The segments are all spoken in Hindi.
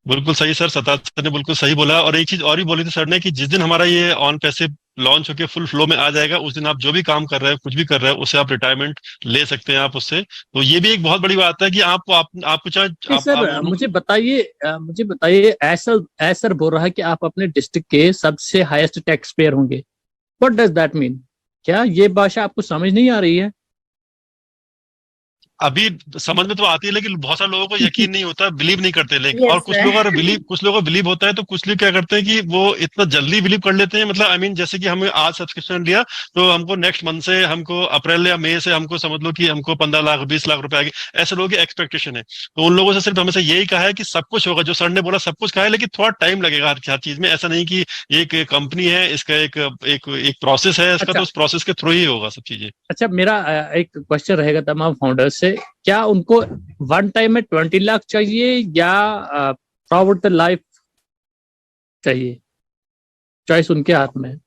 बिल्कुल सही सर, सतार सर ने बिल्कुल सही बोला। और एक चीज और भी बोली थी सर ने कि जिस दिन हमारा ये ऑन पैसे लॉन्च होकर फुल फ्लो में आ जाएगा, उस दिन आप जो भी काम कर रहे हैं, कुछ भी कर रहे हैं, उससे आप रिटायरमेंट ले सकते हैं आप उससे। तो ये भी एक बहुत बड़ी बात है कि आपको चाहे जी सर, मुझे बताइए, ऐसा ऐसा बोल रहा है कि आप अपने डिस्ट्रिक्ट के सबसे हाईएस्ट टैक्स पेयर होंगे। What does that mean? क्या ये भाषा आपको समझ नहीं आ रही है? अभी समझ में तो आती है, लेकिन बहुत सारे लोगों को यकीन नहीं होता, बिलीव नहीं करते। लेकिन और यस सर। कुछ लोगों को बिलीव होता है, तो कुछ लोग क्या करते हैं कि वो इतना जल्दी बिलीव कर लेते हैं। मतलब आई मीन जैसे कि हमें आज सब्सक्रिप्शन लिया, तो हमको नेक्स्ट मंथ से, हमको अप्रैल या मई से, हमको समझ लो कि हमको 15 लाख 20 लाख रुपए आएंगे। ऐसे लोगों की एक्सपेक्टेशन है। तो उन लोगों से सिर्फ हमें यही कहा है कि सब कुछ होगा, जो सर ने बोला सब कुछ कहा है, लेकिन थोड़ा टाइम लगेगा हर चीज में। ऐसा नहीं कि ये एक कंपनी है, इसका एक एक एक प्रोसेस है इसका, तो अच्छा उस प्रोसेस के थ्रू ही होगा सब चीजें। अच्छा, मेरा एक क्वेश्चन रहेगा तमाम फाउंडर्स से। क्या उनको वन टाइम में 20 लाख चाहिए या थ्रू द लाइफ चाहिए? चॉइस उनके हाथ में है।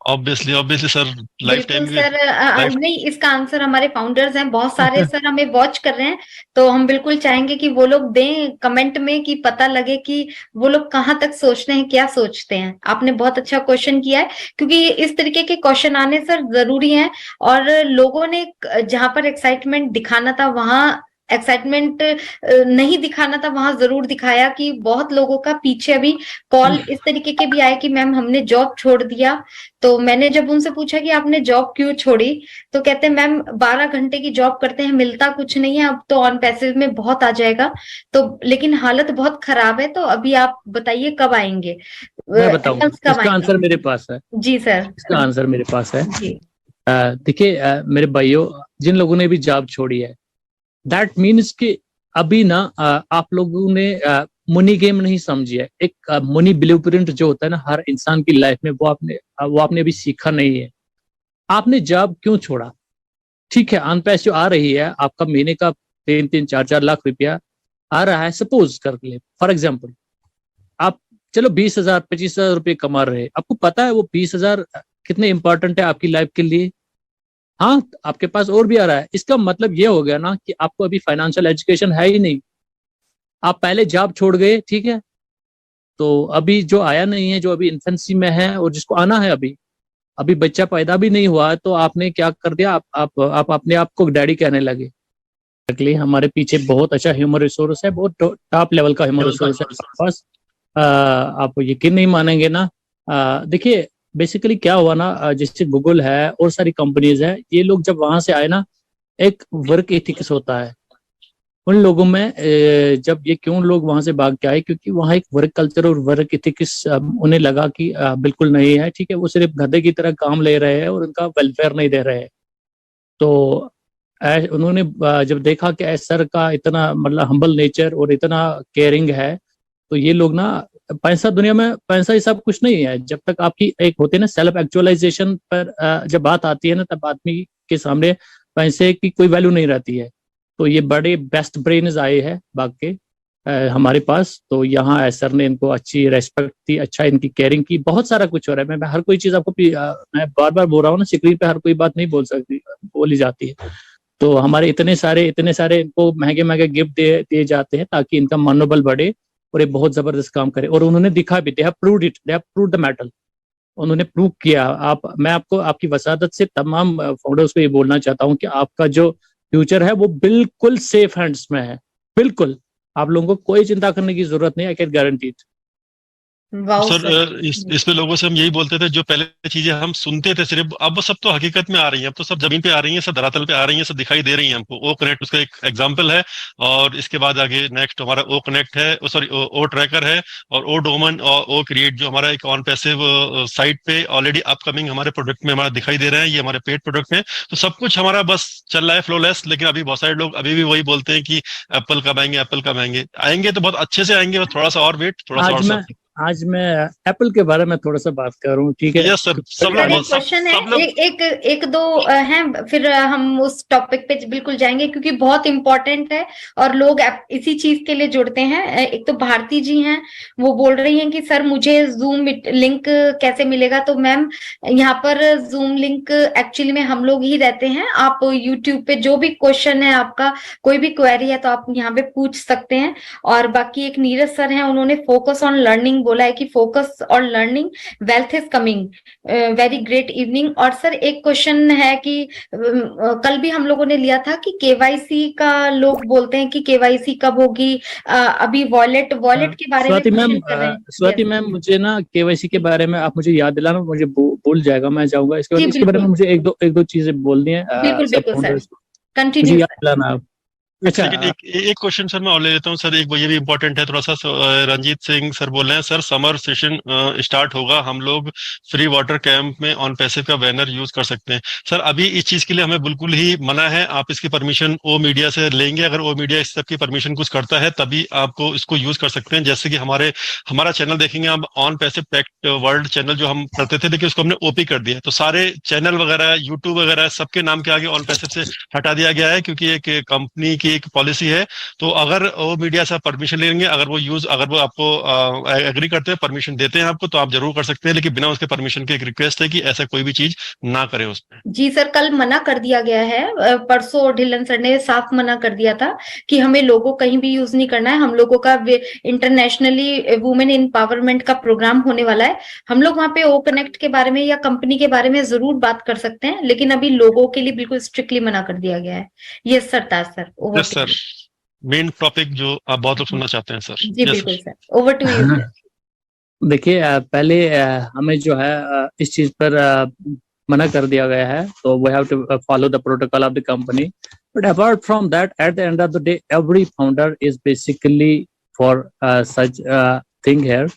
ऑब्वियसली ऑब्वियसली सर, लाइफ बिल्कुल टाइम सर। लाइफ। नहीं, इसका आंसर हमारे फाउंडर्स हैं बहुत सारे सर, हमें वॉच कर रहे हैं। तो हम बिल्कुल चाहेंगे कि वो लोग दें कमेंट में, कि पता लगे कि वो लोग कहाँ तक सोच रहे हैं, क्या सोचते हैं। आपने बहुत अच्छा क्वेश्चन किया है, क्योंकि इस तरीके के क्वेश्चन आने सर जरूरी हैं। और लोगों ने जहां पर एक्साइटमेंट दिखाना था, वहां एक्साइटमेंट नहीं दिखाना था, वहां जरूर दिखाया। कि बहुत लोगों का पीछे अभी कॉल इस तरीके के भी आए कि मैम हमने जॉब छोड़ दिया। तो मैंने जब उनसे पूछा कि आपने जॉब क्यों छोड़ी, तो कहते हैं मैम 12 घंटे की जॉब करते हैं, मिलता कुछ नहीं है, अब तो ऑन पैसिव में बहुत आ जाएगा। तो लेकिन हालत बहुत खराब है। तो अभी आप बताइए कब आएंगे, मैं बताऊंगा, एडवांस कब इसका आएंगे? आंसर मेरे पास है। जी सर। इसका आंसर मेरे पास है। जी। देखिए, मेरे भाइयों, जिन लोगों ने भी जॉब छोड़ी है, दैट मीन्स कि अभी ना आप लोगों ने मनी गेम नहीं समझी है। एक मनी ब्लूप्रिंट जो होता है ना हर इंसान की लाइफ में, वो आपने अभी सीखा नहीं है। आपने जॉब क्यों छोड़ा? ठीक है, अन पैसिव आ रही है, आपका महीने का 3-3 4-4 लाख रुपया आ रहा है, सपोज कर ले फॉर एग्जाम्पल। आप चलो 20,000 25,000 रुपये कमा रहे हैं, आपको पता है वो 20,000 कितने इंपॉर्टेंट है आपकी लाइफ के लिए। हाँ, आपके पास और भी आ रहा है, इसका मतलब ये हो गया ना कि आपको अभी फाइनेंशियल एजुकेशन है ही नहीं। आप पहले जॉब छोड़ गए, ठीक है, तो अभी जो आया नहीं है, जो अभी इन्फेंसी में है और जिसको आना है, अभी अभी बच्चा पैदा भी नहीं हुआ है, तो आपने क्या कर दिया, आप अपने आप को डैडी कहने लगे। एक्चुअली हमारे पीछे बहुत अच्छा ह्यूमन रिसोर्स है, बहुत टॉप लेवल का ह्यूमन रिसोर्स है हमारे पास। आप यकीन नहीं मानेंगे ना। देखिए, बेसिकली क्या हुआ ना, जैसे गूगल है और सारी कंपनीज है, ये लोग जब वहां से आए ना, एक वर्क एथिक्स होता है उन लोगों में। जब ये क्यों लोग वहां से भाग के आए, क्योंकि वहां एक वर्क कल्चर और वर्क एथिक्स उन्हें लगा कि बिल्कुल नहीं है, ठीक है, वो सिर्फ गधे की तरह काम ले रहे हैं और उनका वेलफेयर नहीं दे रहे हैं। तो उन्होंने जब देखा कि सर का इतना मतलब हम्बल नेचर और इतना केयरिंग है, तो ये लोग ना, पैसा दुनिया में, पैसा ही सब कुछ नहीं है। जब तक आपकी एक होती है ना सेल्फ एक्चुअलाइजेशन पर जब बात आती है ना, तब आदमी के सामने पैसे की कोई वैल्यू नहीं रहती है। तो ये बड़े बेस्ट ब्रेन्स आए हैं भाग के हमारे पास। तो यहाँ सर ने इनको अच्छी रेस्पेक्ट दी, अच्छा इनकी केयरिंग की। बहुत सारा कुछ हो रहा है। मैं हर कोई चीज आपको मैं बार बार बोल रहा हूँ ना, स्क्रीन पे हर कोई बात नहीं बोल सकती, बोली जाती है। तो हमारे इतने सारे इनको महंगे महंगे गिफ्ट दिए जाते हैं ताकि इनका मनोबल बढ़े और ये बहुत जबरदस्त काम करे। और उन्होंने दिखा भी, they have proved it, they have proved the metal. उन्होंने प्रूव किया। मैं आपको आपकी वसादत से तमाम फाउंडर्स को ये बोलना चाहता हूँ कि आपका जो फ्यूचर है वो बिल्कुल सेफ हैंड्स में है। बिल्कुल, आप लोगों को कोई चिंता करने की जरूरत नहीं, I can guarantee it. Wow sir, sir. इसमें लोगों से हम यही बोलते थे, जो पहले चीजें हम सुनते थे सिर्फ, अब वो सब तो हकीकत में आ रही हैं। अब तो सब जमीन पे आ रही हैं, सब धरातल पे आ रही हैं, सब दिखाई दे रही हैं हमको। ओ कनेक्ट उसका एक एग्जांपल है। और इसके बाद आगे नेक्स्ट हमारा ओ कनेक्ट है, सॉरी ओ ट्रैकर है, और ओ डोमन और ओ क्रिएट, जो हमारा एक ऑन पैसिव साइट पे ऑलरेडी अपकमिंग हमारे प्रोडक्ट में हमारा दिखाई दे रहे हैं। ये हमारे पेड प्रोडक्ट में। तो सब कुछ हमारा बस चल रहा है फ्लोलेस। लेकिन अभी बहुत सारे लोग अभी भी वही बोलते हैं कि एप्पल कब आएंगे, एप्पल कब आएंगे। आएंगे तो बहुत अच्छे से आएंगे, बस थोड़ा सा और वेट, थोड़ा सा आज और मैं सब। आज मैं एप्पल के बारे में थोड़ा सा बात कर रहा हूँ, ठीक है। यस सर, सब सर एक लोग क्वेश्चन है, सब लोग एक दो हैं, फिर हम उस टॉपिक पे बिल्कुल जाएंगे क्योंकि बहुत इंपॉर्टेंट है और लोग इसी चीज के लिए जुड़ते हैं। एक तो भारती जी हैं, वो बोल रही हैं कि सर मुझे जूम लिंक कैसे मिलेगा। तो मैम यहाँ पर जूम लिंक एक्चुअली में हम लोग ही रहते हैं। आप यूट्यूब पे जो भी क्वेश्चन है, आपका कोई भी क्वेरी है तो आप यहाँ पे पूछ सकते हैं। और बाकी एक नीरज सर हैं, उन्होंने फोकस ऑन लर्निंग बोला है कि focus on learning, wealth is coming, very great evening. और सर एक क्वेश्चन है कि कल भी हम लोगों ने लिया था कि केवाईसी का लोग बोलते हैं कि केवाईसी कब होगी। अभी वॉलेट के बारे में स्वाति मैम, क्वेश्चन कर रहे हैं। स्वाति मैम, मुझे ना केवाईसी के बारे में आप मुझे याद दिलाना, मुझे भूल जाएगा, मैं जाऊंगा। इसके बाद जी इसके बारे में बिल्कुल मुझे एक दो चीजें बोलनी है बिल्कुल सब बिल्कुल सर, फाउंडर्स को, मुझे कंटिन्यू याद सर। दिलाना आप। अच्छा, लेकिन एक क्वेश्चन सर मैं और ले लेता हूँ सर, एक ये भी इंपॉर्टेंट है थोड़ा सा। रंजीत सिंह सर बोल रहे हैं सर समर सेशन स्टार्ट होगा, हम लोग फ्री वाटर कैंप में ऑन पैसिव का बैनर यूज कर सकते हैं। सर अभी इस चीज के लिए हमें बिल्कुल ही मना है, आप इसकी परमिशन ओ मीडिया से लेंगे। अगर ओ मीडिया इस सब की परमिशन कुछ करता है तभी आपको इसको यूज कर सकते हैं। जैसे कि हमारा चैनल देखेंगे आप, on passive tech world channel जो हम करते थे, देखिए उसको हमने ओपी कर दिया, तो सारे चैनल वगैरह यूट्यूब वगैरह सबके नाम के आगे ऑन पैसिव से हटा दिया गया है, क्योंकि एक कंपनी की एक पॉलिसी है। तो अगर वो मीडिया से परमिशन लेंगे, अगर वो आपको एग्री करते हैं, परमिशन देते हैं आपको, तो आप जरूर कर सकते हैं। लेकिन बिना उसके परमिशन के एक रिक्वेस्ट है कि ऐसा कोई भी चीज ना करें उसमें। जी सर, कल मना कर दिया गया है। परसों ढिल्लन सर ने साफ मना कर दिया था कि हमें लोगो कहीं भी यूज नहीं करना है। हम लोगों का इंटरनेशनली वुमेन एम्पावरमेंट का प्रोग्राम होने वाला है। हम लोग वहां पे ओ कनेक्ट के बारे में या कंपनी के बारे में जरूर बात कर सकते हैं, लेकिन अभी लोगों के लिए बिल्कुल स्ट्रिक्टली मना कर दिया गया है। ये sir Taj sir, over yes to sir, main topic जो आप बहुत लोग सुनना चाहते हैं सर। जी यस बिल्कुल sir, over to you sir. देखिए, पहले हमें जो है इस चीज पर मना कर दिया गया है, तो we have to follow the protocol of the company. But apart from that, at the end of the day, every founder is basically for such thing here.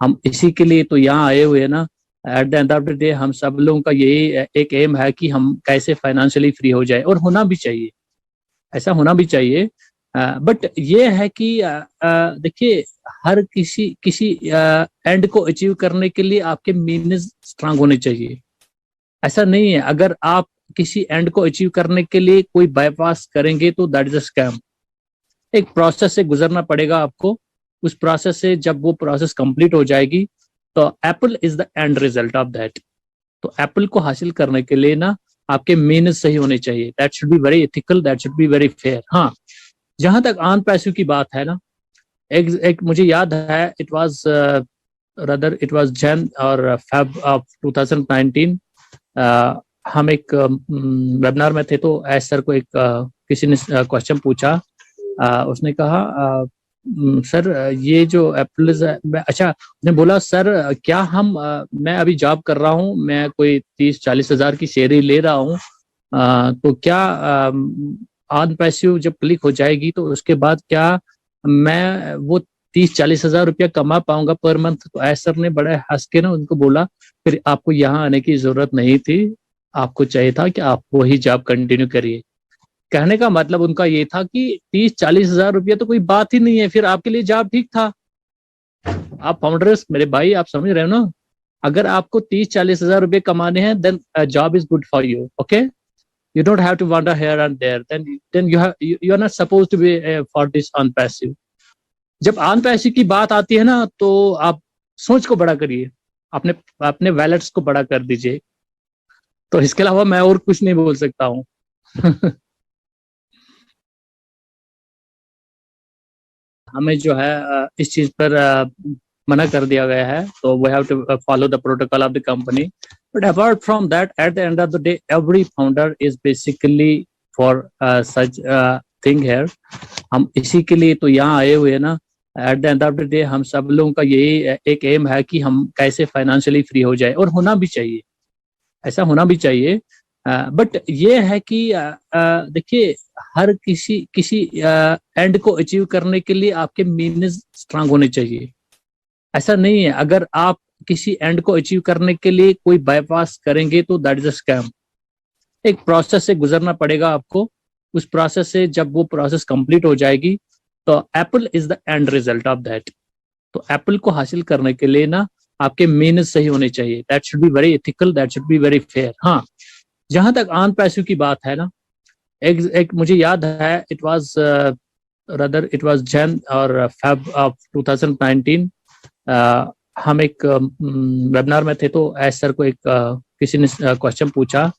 हम इसी के लिए तो यहाँ आए हुए हैं ना। Eight the end of the day हम सब लोगों का यही एक एम है कि हम कैसे फाइनेंशियली फ्री हो जाए, और होना भी चाहिए, ऐसा होना भी चाहिए। बट ये है कि देखिए, हर किसी एंड को अचीव करने के लिए आपके मीन्स स्ट्रांग होने चाहिए। ऐसा नहीं है, अगर आप किसी एंड को अचीव करने के लिए कोई बाईपास करेंगे तो दैट इज अ स्कैम। एक प्रोसेस से गुजरना पड़ेगा आपको। उस प्रोसेस से जब वो प्रोसेस कंप्लीट हो जाएगी, तो Apple is the end result of that. तो एप्पल को हासिल करने के लिए ना आपके मीन्स सही होने चाहिए। That should be very ethical, that should be very fair. हाँ, जहां तक ऑन पैसिव की बात है ना, एक मुझे याद है, इट वाज जैन और फेब ऑफ 2019। हम एक वेबिनार में थे, तो एस सर को एक किसी ने क्वेश्चन पूछा। उसने कहा, सर ये जो एप्पल, अच्छा उसने बोला, सर क्या मैं अभी जॉब कर रहा हूँ, मैं कोई 30-40 हज़ार की शेयरी ले रहा हूँ, तो क्या ऑन पैसिव जब क्लिक हो जाएगी तो उसके बाद क्या मैं वो 30-40 हज़ार रुपया कमा पाऊंगा पर मंथ? तो एस सर ने बड़े हंस के ना उनको बोला, फिर आपको यहाँ आने की जरूरत नहीं थी, आपको चाहिए था कि आप वही जॉब कंटिन्यू करिए। कहने का मतलब उनका ये था कि 30-40 हज़ार रुपया तो कोई बात ही नहीं है, फिर आपके लिए जॉब ठीक था। आप फाउंडर्स मेरे भाई, आप समझ रहे हो ना, अगर आपको 30-40 हज़ार रुपये कमाने हैं, then job is good for you. Okay, you don't have to wander here and there, then you are not supposed to be for this on passive. जब ऑन पैसिव की बात आती है ना, तो आप सोच को बड़ा करिए, अपने वैलेट्स को बड़ा कर दीजिए। तो इसके अलावा मैं और कुछ नहीं बोल सकता हूँ। हमें जो है इस चीज पर मना कर दिया गया है, तो we have to follow the protocol of the company. But apart from that, at the end of the day, every founder is basically for such thing here. हम इसी के लिए तो यहाँ आए हुए हैं ना। Eight the end of the day हम सब लोगों का यही एक एम है कि हम कैसे फाइनेंशियली फ्री हो जाए, और होना भी चाहिए, ऐसा होना भी चाहिए। बट ये है कि देखिए, हर किसी एंड को अचीव करने के लिए आपके मीन्स स्ट्रांग होने चाहिए। ऐसा नहीं है, अगर आप किसी एंड को अचीव करने के लिए कोई बाईपास करेंगे तो दैट इज अ स्कैम। एक प्रोसेस से गुजरना पड़ेगा आपको। उस प्रोसेस से जब वो प्रोसेस कंप्लीट हो जाएगी, तो Apple is the end result of that. तो एप्पल को हासिल करने के लिए ना आपके मेहनत सही होने चाहिए. That should be very ethical, that should be very fair. हाँ, जहां तक ऑन पैसिव की बात है ना, एक मुझे याद है, it was rather it was Jain और फेब ऑफ 2019. हम एक वेबिनार में थे, तो एस सर को एक किसी ने क्वेश्चन पूछा.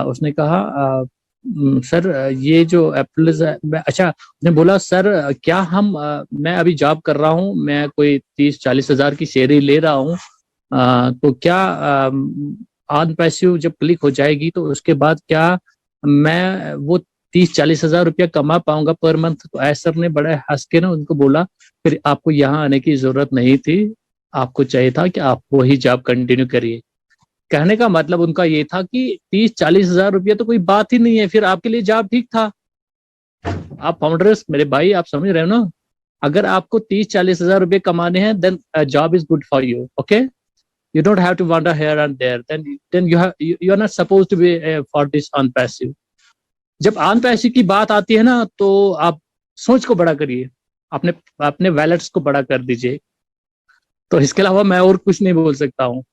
उसने कहा सर ये जो एप्पल, अच्छा उसने बोला सर क्या हम मैं अभी जॉब कर रहा हूँ, मैं कोई 30-40 हजार की सैलरी ले रहा हूँ, तो क्या ऑन पैसिव जब क्लिक हो जाएगी तो उसके बाद क्या मैं वो 30-40 हजार रुपया कमा पाऊंगा पर मंथ? तो ऐसा ने बड़ा हंस के ना उनको बोला, फिर आपको यहाँ आने की जरूरत नहीं थी, आपको चाहिए था कि आप वही जॉब कंटिन्यू करिए. कहने का मतलब उनका ये था कि 30-40 हजार रुपया तो कोई बात ही नहीं है, फिर आपके लिए जॉब ठीक था. आप फाउंडर्स मेरे भाई, आप समझ रहे हो ना, अगर आपको 30-40 हजार रुपये कमाने हैं, then job is good for you. Okay, you don't have to wander here and there, then you are not supposed to be for this on passive. जब ऑन पैसिव की बात आती है ना, तो आप सोच को बड़ा करिए, अपने वैलेट्स को बड़ा कर दीजिए. तो इसके अलावा मैं और कुछ नहीं बोल सकता हूँ.